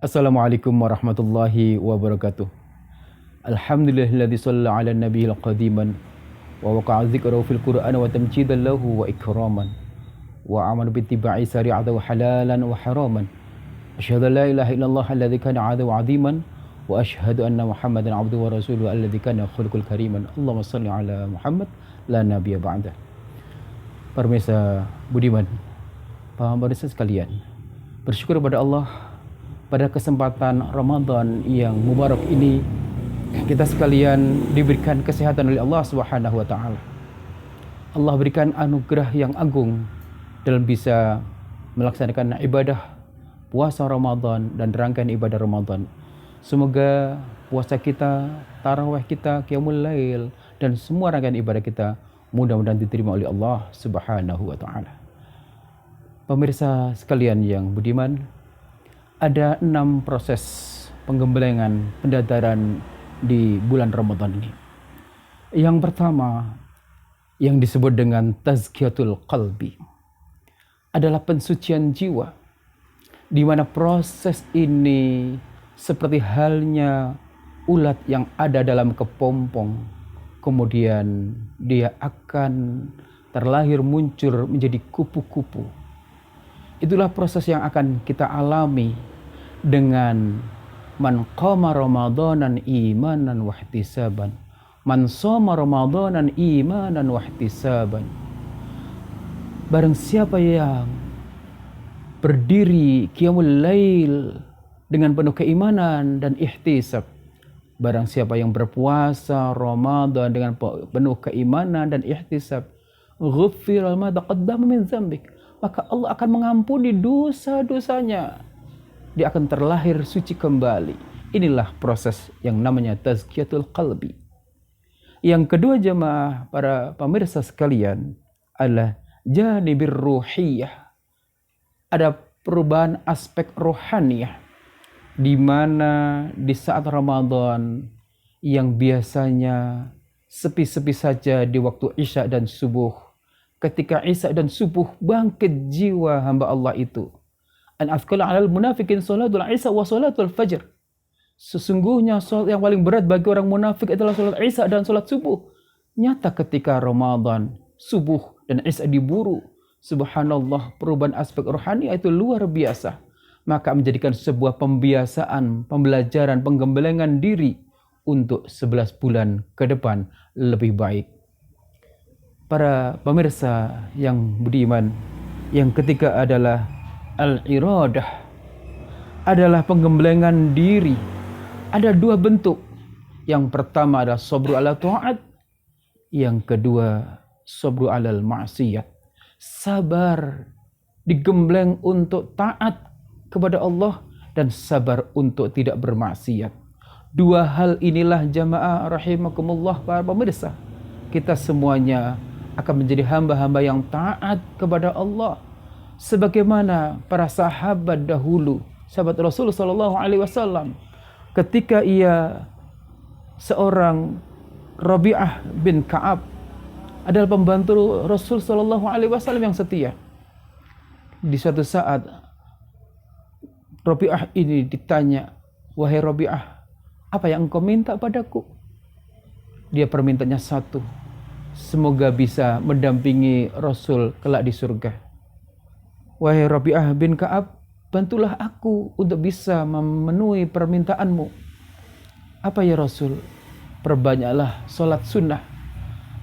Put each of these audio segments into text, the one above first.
Assalamualaikum warahmatullahi wabarakatuh. Alhamdulillahilladzi shalla ala nabiyil qadiman wa waqa'a dzikrahu fil qur'an wa tamjidan lahu wa ikraman wa amanu bittiba'i syari'ati wa halalan wa haraman. Asyhadu an la ilaha illallah alladzi kana 'adu 'aziman wa asyhadu anna Muhammadan 'abduhu wa rasuluhu alladzi kana khuluqul kariman. Allahumma shalli ala Muhammad la nabiyya ba'da. Pemirsa budiman, pemirsa sekalian, bersyukur kepada Allah pada kesempatan Ramadan yang mubarak ini kita sekalian diberikan kesehatan oleh Allah Subhanahu wa taala. Allah berikan anugerah yang agung dalam bisa melaksanakan ibadah puasa Ramadan dan rangkaian ibadah Ramadan. Semoga puasa kita, tarawih kita, qiyamul lail dan semua rangkaian ibadah kita mudah-mudahan diterima oleh Allah Subhanahu wa taala. Pemirsa sekalian yang budiman, ada 6 proses penggembelengan pendadaran di bulan Ramadan ini. Yang pertama, yang disebut dengan tazkiyatul qalbi, adalah pensucian jiwa, di mana proses ini seperti halnya ulat yang ada dalam kepompong, kemudian dia akan terlahir muncul menjadi kupu-kupu. Itulah proses yang akan kita alami dengan man qama ramadanan imanan wa ihtisaban, man shoma ramadanan imanan wa ihtisaban. Barang siapa yang berdiri qiyamul lail dengan penuh keimanan dan ihtisab, barang siapa yang berpuasa Ramadan dengan penuh keimanan dan ihtisab, ghuffira ma taqaddama min dzambik, maka Allah akan mengampuni dosa-dosanya. Dia akan terlahir suci kembali. Inilah proses yang namanya tazkiyatul qalbi. Yang kedua jemaah, para pemirsa sekalian, adalah janibir ruhiyah. Ada perubahan aspek rohaniyah, di mana di saat Ramadan yang biasanya sepi-sepi saja di waktu Isya dan subuh, ketika Isya dan subuh bangkit jiwa hamba Allah itu. An afqala 'alal munafiqin salatul Isya wa salatul fajr. Sesungguhnya salat yang paling berat bagi orang munafik adalah salat Isya dan salat subuh. Nyata ketika Ramadan, subuh dan Isya diburu. Subhanallah, perubahan aspek rohani itu luar biasa. Maka menjadikan sebuah pembiasaan, pembelajaran, penggembelengan diri untuk 11 bulan ke depan lebih baik. Para pemirsa yang budiman, yang ketiga adalah al-iradah, adalah penggembelengan diri. Ada 2 bentuk. Yang pertama adalah sabru ala ta'at, yang kedua sabru alal ma'siyat. Sabar digembleng untuk taat kepada Allah dan sabar untuk tidak bermaksiat. 2 hal inilah jamaah rahimakumullah para pemirsa, kita semuanya akan menjadi hamba-hamba yang taat kepada Allah, sebagaimana para sahabat dahulu, sahabat Rasulullah sallallahu alaihi wasallam, ketika ia seorang Rabi'ah bin Ka'ab adalah pembantu Rasul sallallahu alaihi wasallam yang setia. Di suatu saat Rabi'ah ini ditanya, "Wahai Rabi'ah, apa yang engkau minta padaku?" Dia permintaannya satu, semoga bisa mendampingi Rasul kelak di surga. "Wahai Rabi'ah bin Ka'ab, bantulah aku untuk bisa memenuhi permintaanmu." "Apa ya Rasul?" "Perbanyaklah sholat sunnah."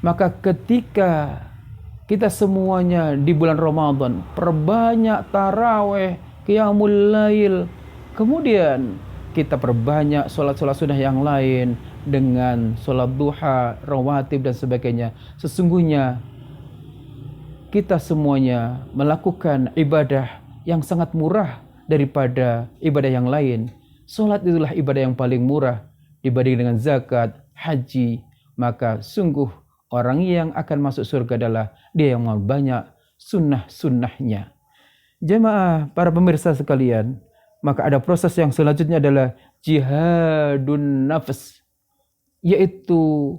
Maka ketika kita semuanya di bulan Ramadan perbanyak taraweh, qiyamul lail, kemudian kita perbanyak sholat-sholat sunnah yang lain dengan sholat duha, rawatib dan sebagainya, sesungguhnya kita semuanya melakukan ibadah yang sangat murah daripada ibadah yang lain. Sholat itulah ibadah yang paling murah dibanding dengan zakat, haji. Maka sungguh orang yang akan masuk surga adalah dia yang banyak sunnah-sunnahnya. Jemaah para pemirsa sekalian, maka ada proses yang selanjutnya adalah jihadun nafs, yaitu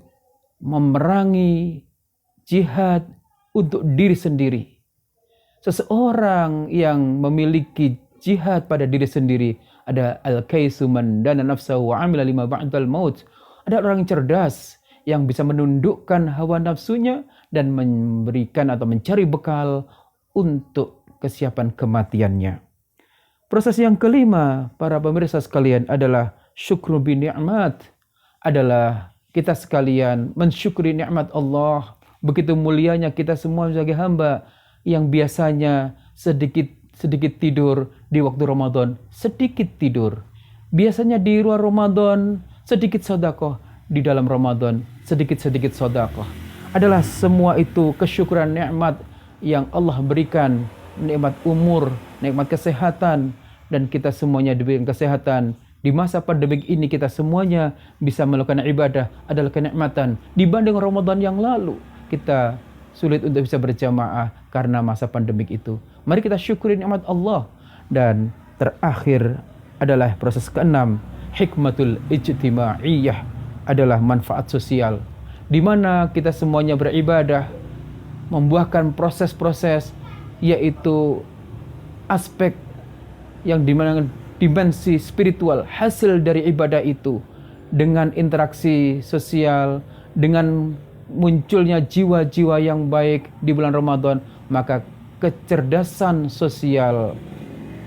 memerangi jihad untuk diri sendiri. Seseorang yang memiliki jihad pada diri sendiri Ada al-kaisu man dana nafsahu wa amila lima ba'dal maut. Ada orang cerdas yang bisa menundukkan hawa nafsunya dan memberikan atau mencari bekal untuk kesiapan kematiannya. Proses yang kelima, para pemirsa sekalian, adalah syukru bi ni'mat. Adalah kita sekalian mensyukuri nikmat Allah. Begitu mulianya kita semua sebagai hamba yang biasanya sedikit tidur di waktu Ramadan, sedikit tidur. Biasanya di luar Ramadan sedikit sedekah, di dalam Ramadan sedikit sedekah. Adalah semua itu kesyukuran nikmat yang Allah berikan, nikmat umur, nikmat kesehatan, dan kita semuanya diberikan kesehatan. Di masa pandemik ini kita semuanya bisa melakukan ibadah adalah kenikmatan. Dibanding Ramadan yang lalu, kita sulit untuk bisa berjamaah karena masa pandemik itu. Mari kita syukuri nikmat Allah. Dan terakhir adalah proses keenam, hikmatul ijtimaiyah, adalah manfaat sosial. Di mana kita semuanya beribadah, membuahkan proses-proses, yaitu aspek yang dimana dimensi spiritual hasil dari ibadah itu, dengan interaksi sosial, dengan munculnya jiwa-jiwa yang baik di bulan Ramadan, maka kecerdasan sosial,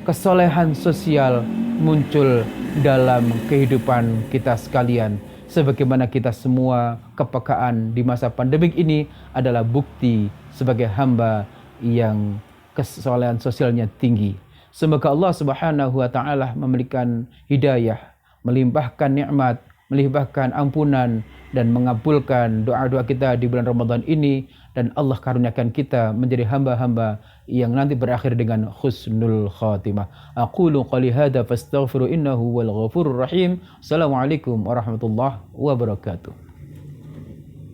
kesolehan sosial muncul dalam kehidupan kita sekalian. Sebagaimana kita semua kepekaan di masa pandemik ini adalah bukti sebagai hamba yang kesolehan sosialnya tinggi. Semoga Allah Subhanahu wa taala memberikan hidayah, melimpahkan nikmat, melimpahkan ampunan, dan mengabulkan doa-doa kita di bulan Ramadan ini, dan Allah karuniakan kita menjadi hamba-hamba yang nanti berakhir dengan husnul khatimah. Aqulu qali hadza fastaghfiru innahu wal ghafurur rahim. Assalamualaikum warahmatullahi wabarakatuh.